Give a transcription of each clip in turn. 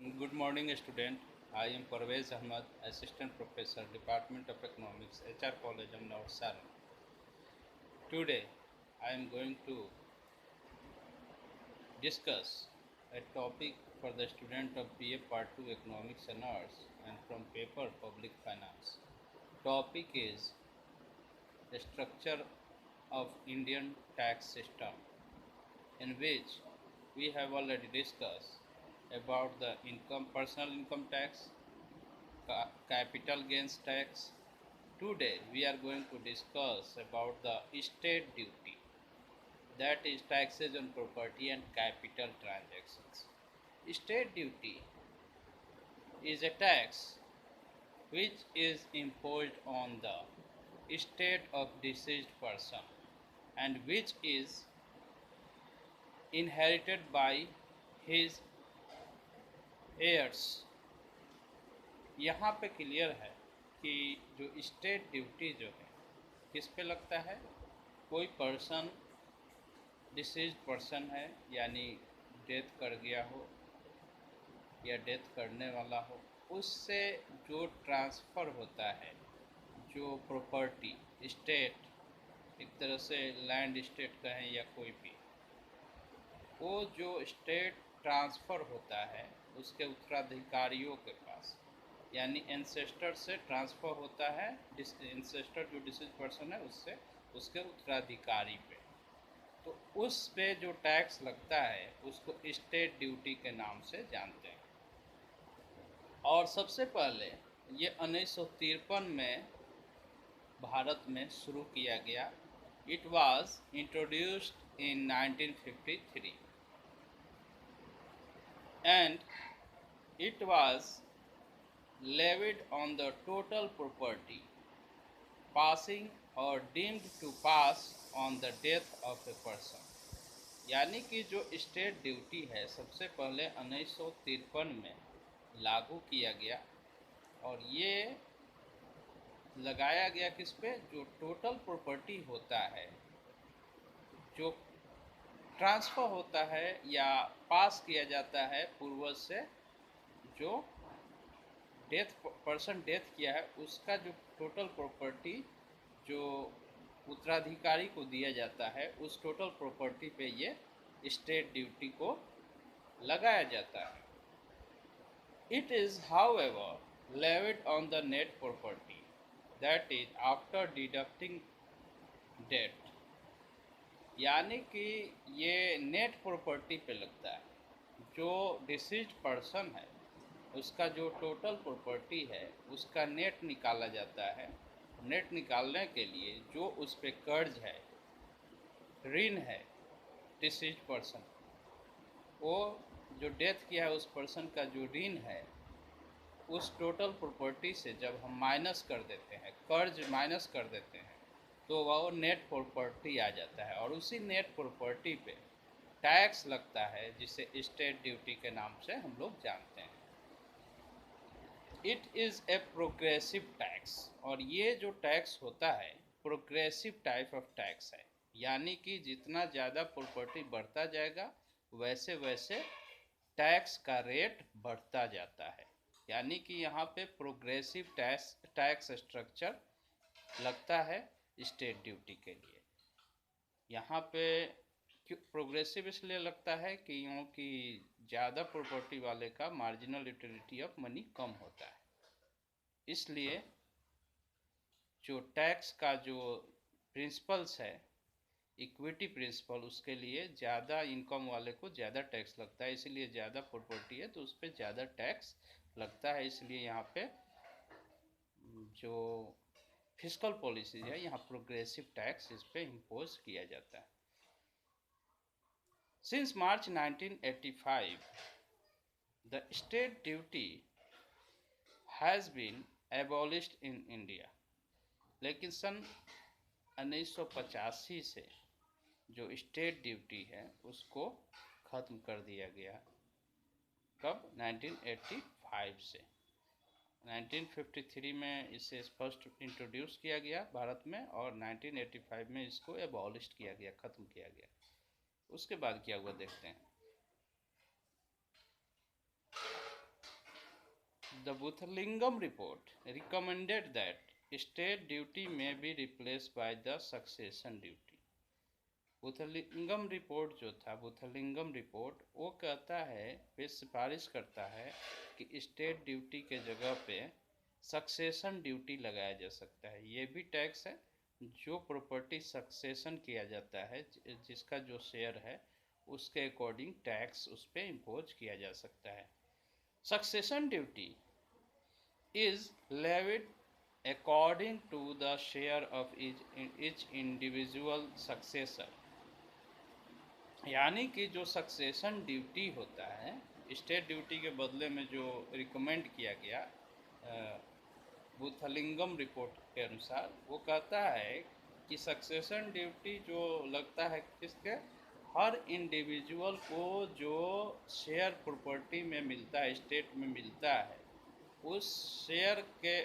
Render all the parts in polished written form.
Good morning, student. I am Parvez Ahmad, Assistant Professor, Department of Economics, HR College, Amnaur, Saran. Today, I am going to discuss a topic for the student of BA Part 2 Economics and Arts and from paper Public Finance. Topic is the structure of Indian tax system, in which we have already discussed about the personal income tax, capital gains tax. Today we are going to discuss about the estate duty, that is taxes on property and capital transactions. Estate duty is a tax which is imposed on the estate of deceased person and which is inherited by his heirs. यहाँ पे clear है कि जो state duty जो है किस पे लगता है। कोई पर्सन डिसीज पर्सन है, यानी डेथ कर गया हो या डेथ करने वाला हो, उससे जो ट्रांसफ़र होता है, जो प्रॉपर्टी स्टेट, एक तरह से लैंड स्टेट कहें या कोई भी, वो जो स्टेट ट्रांसफ़र होता है उसके उत्तराधिकारियों के पास, यानी एंसेस्टर से ट्रांसफ़र होता है। एंसेस्टर जो डिसीज पर्सन है उससे उसके उत्तराधिकारी पे, तो उस पे जो टैक्स लगता है उसको स्टेट ड्यूटी के नाम से जानते हैं। और सबसे पहले ये 1953 में भारत में शुरू किया गया। It was introduced in 1953 and it was levied on the total property passing or deemed to pass on the death of a person। यानी कि जो स्टेट ड्यूटी है सबसे पहले 1953 में लागू किया गया, और ये लगाया गया किस पे, जो टोटल प्रॉपर्टी होता है, जो ट्रांसफ़र होता है या पास किया जाता है पूर्वज से, जो पर्सन डेथ किया है उसका जो टोटल प्रॉपर्टी जो उत्तराधिकारी को दिया जाता है, उस टोटल प्रॉपर्टी पे ये स्टेट ड्यूटी को लगाया जाता है। It is however levied on the net property, that is after deducting debt. यानी कि ये नेट प्रॉपर्टी पे लगता है। जो डिसीज्ड पर्सन है उसका जो टोटल प्रॉपर्टी है उसका नेट निकाला जाता है। नेट निकालने के लिए जो उस पर कर्ज है, ऋण है डिसीज्ड पर्सन, वो जो डेथ किया है उस पर्सन का जो ऋण है, उस टोटल प्रॉपर्टी से जब हम माइनस कर देते हैं, कर्ज माइनस कर देते हैं, तो वो नेट प्रॉपर्टी आ जाता है, और उसी नेट प्रॉपर्टी पे टैक्स लगता है जिसे स्टेट ड्यूटी के नाम से हम लोग जानते हैं। It is a progressive tax, और ये जो टैक्स होता है प्रोग्रेसिव टाइप ऑफ टैक्स है, यानी कि जितना ज़्यादा प्रॉपर्टी बढ़ता जाएगा वैसे वैसे टैक्स का रेट बढ़ता जाता है। यानी कि यहाँ पे प्रोग्रेसिव टैक्स स्ट्रक्चर लगता है स्टेट ड्यूटी के लिए। यहाँ पे प्रोग्रेसिव इसलिए लगता है कि क्योंकि ज़्यादा प्रॉपर्टी वाले का मार्जिनल यूटिलिटी ऑफ मनी कम होता है, इसलिए जो टैक्स का जो प्रिंसिपल्स है, इक्विटी प्रिंसिपल, उसके लिए ज़्यादा इनकम वाले को ज़्यादा टैक्स लगता है, इसलिए ज़्यादा प्रॉपर्टी है तो उस पर ज़्यादा टैक्स लगता है। इसलिए यहाँ पे जो फिस्कल पॉलिसी है, यहाँ प्रोग्रेसिव टैक्स इस पे इम्पोज किया जाता है। Since March 1985 the state duty has been abolished in India। लेकिन सन 1985 से जो स्टेट ड्यूटी है उसको ख़त्म कर दिया गया। कब? 1985 से। 1953 में इसे फर्स्ट इंट्रोड्यूस किया गया भारत में, और 1985 में इसको एबॉलिश किया गया, ख़त्म किया गया। उसके बाद क्या हुआ देखते हैं। The Buthalingam report recommended that state duty may be replaced by the succession duty. Bhoothalingam report जो था, बुथलिंगम रिपोर्ट वो कहता है, वे सिफारिश करता है कि स्टेट ड्यूटी के जगह पे सक्सेशन ड्यूटी लगाया जा सकता है। ये भी टैक्स है, जो प्रॉपर्टी सक्सेशन किया जाता है, जिसका जो शेयर है उसके अकॉर्डिंग टैक्स उस पर इम्पोज किया जा सकता है। Succession duty is levied according to the share of each individual successor। यानी कि जो सक्सेशन ड्यूटी होता है, स्टेट ड्यूटी के बदले में जो रिकमेंड किया गया बुथलिंगम रिपोर्ट के अनुसार, वो कहता है कि सक्सेशन ड्यूटी जो लगता है किसके, हर इंडिविजुअल को जो शेयर प्रॉपर्टी में मिलता है, स्टेट में मिलता है, उस शेयर के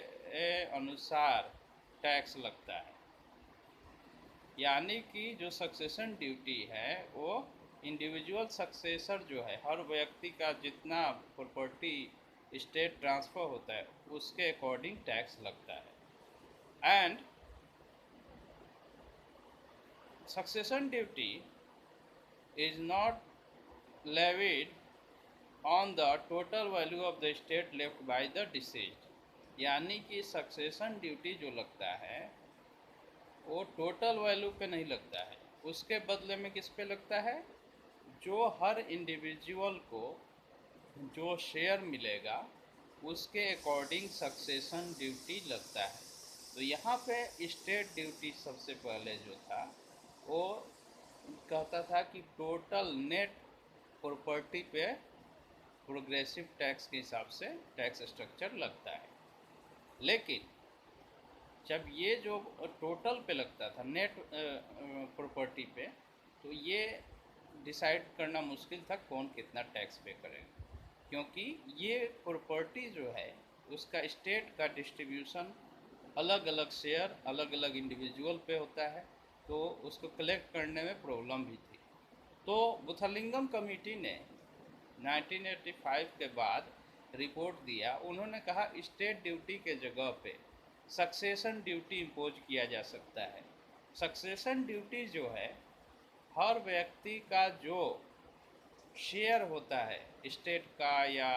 अनुसार टैक्स लगता है। यानी कि जो सक्सेशन ड्यूटी है वो इंडिविजुअल सक्सेसर जो है, हर व्यक्ति का जितना प्रॉपर्टी स्टेट ट्रांसफ़र होता है उसके अकॉर्डिंग टैक्स लगता है। And succession duty is not levied on the total value of the state left by the deceased. यानी कि सक्सेशन ड्यूटी जो लगता है वो टोटल वैल्यू पे नहीं लगता है, उसके बदले में किस पे लगता है, जो हर इंडिविजुअल को जो शेयर मिलेगा उसके अकॉर्डिंग सक्सेशन ड्यूटी लगता है। तो यहाँ पे स्टेट ड्यूटी सबसे पहले जो था वो कहता था कि टोटल नेट प्रॉपर्टी पे प्रोग्रेसिव टैक्स के हिसाब से टैक्स स्ट्रक्चर लगता है। लेकिन जब ये जो टोटल पे लगता था, नेट प्रॉपर्टी पे, तो ये डिसाइड करना मुश्किल था कौन कितना टैक्स पे करेगा, क्योंकि ये प्रॉपर्टी जो है उसका स्टेट का डिस्ट्रीब्यूशन अलग अलग शेयर अलग अलग इंडिविजुअल पे होता है, तो उसको कलेक्ट करने में प्रॉब्लम भी थी। तो बुथलिंगम कमेटी ने 1985 के बाद रिपोर्ट दिया। उन्होंने कहा स्टेट ड्यूटी के जगह पे सक्सेशन ड्यूटी इम्पोज किया जा सकता है। सक्सेशन ड्यूटी जो है, हर व्यक्ति का जो शेयर होता है स्टेट का या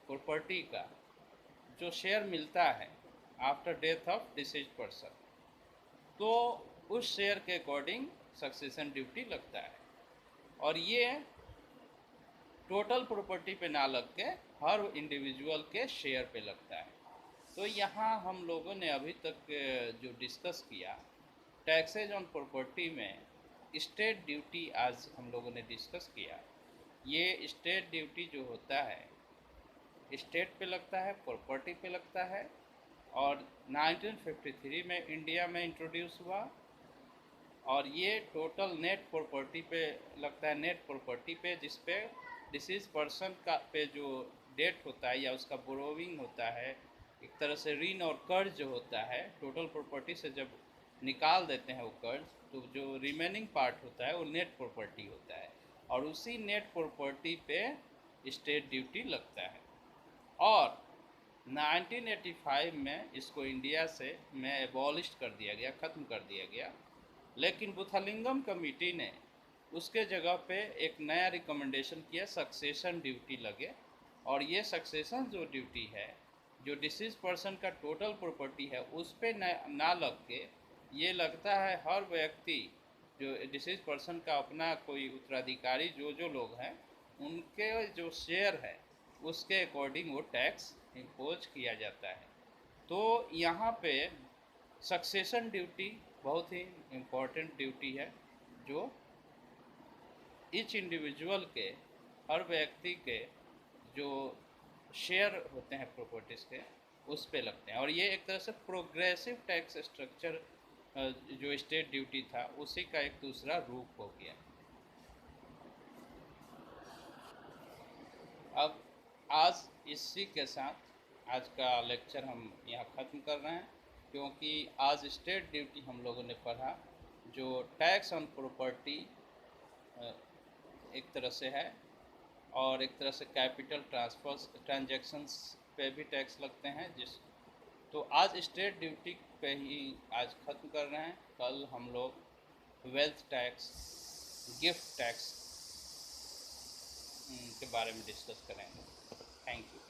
प्रॉपर्टी का, जो शेयर मिलता है after death of disease person, तो उस शेयर के अकॉर्डिंग सक्सेशन ड्यूटी लगता है। और ये टोटल प्रॉपर्टी पे ना लग के हर इंडिविजुअल के शेयर पे लगता है। तो यहाँ हम लोगों ने अभी तक जो डिस्कस किया टैक्सेज ऑन प्रॉपर्टी में, स्टेट ड्यूटी आज हम लोगों ने डिस्कस किया। ये स्टेट ड्यूटी जो होता है स्टेट पे लगता है, प्रॉपर्टी पे लगता है, और 1953 में इंडिया में इंट्रोड्यूस हुआ। और ये टोटल नेट प्रॉपर्टी पे लगता है, नेट प्रॉपर्टी पे, जिस पे डिसीज पर्सन का पे जो डेट होता है या उसका बोरोविंग होता है, एक तरह से ऋण और कर्ज जो होता है, टोटल प्रॉपर्टी से जब निकाल देते हैं वो कर्ज, तो जो रिमेनिंग पार्ट होता है वो नेट प्रॉपर्टी होता है, और उसी नेट प्रॉपर्टी पे स्टेट ड्यूटी लगता है। और 1985 में इसको इंडिया से में एबॉलिश कर दिया गया, ख़त्म कर दिया गया। लेकिन बुथलिंगम कमेटी ने उसके जगह पे एक नया रिकमेंडेशन किया, सक्सेशन ड्यूटी लगे। और ये सक्सेशन जो ड्यूटी है, जो डिसीज पर्सन का टोटल प्रॉपर्टी है उस पर ना लग के, ये लगता है हर व्यक्ति जो डिसीज पर्सन का अपना कोई उत्तराधिकारी जो लोग हैं उनके जो शेयर है उसके अकॉर्डिंग वो टैक्स इम्पोज किया जाता है। तो यहाँ पे सक्सेशन ड्यूटी बहुत ही इम्पोर्टेंट ड्यूटी है, जो ईच इंडिविजुअल के, हर व्यक्ति के जो शेयर होते हैं प्रॉपर्टीज़ के, उस पे लगते हैं। और ये एक तरह से प्रोग्रेसिव टैक्स स्ट्रक्चर जो स्टेट ड्यूटी था उसी का एक दूसरा रूप हो गया। अब आज इसी के साथ आज का लेक्चर हम यहाँ ख़त्म कर रहे हैं, क्योंकि आज स्टेट ड्यूटी हम लोगों ने पढ़ा, जो टैक्स ऑन प्रॉपर्टी एक तरह से है, और एक तरह से कैपिटल ट्रांसफर्स ट्रांजैक्शंस पे भी टैक्स लगते हैं। तो आज स्टेट ड्यूटी पे ही आज ख़त्म कर रहे हैं। कल हम लोग वेल्थ टैक्स, गिफ्ट टैक्स के बारे में डिस्कस करेंगे। Thank you.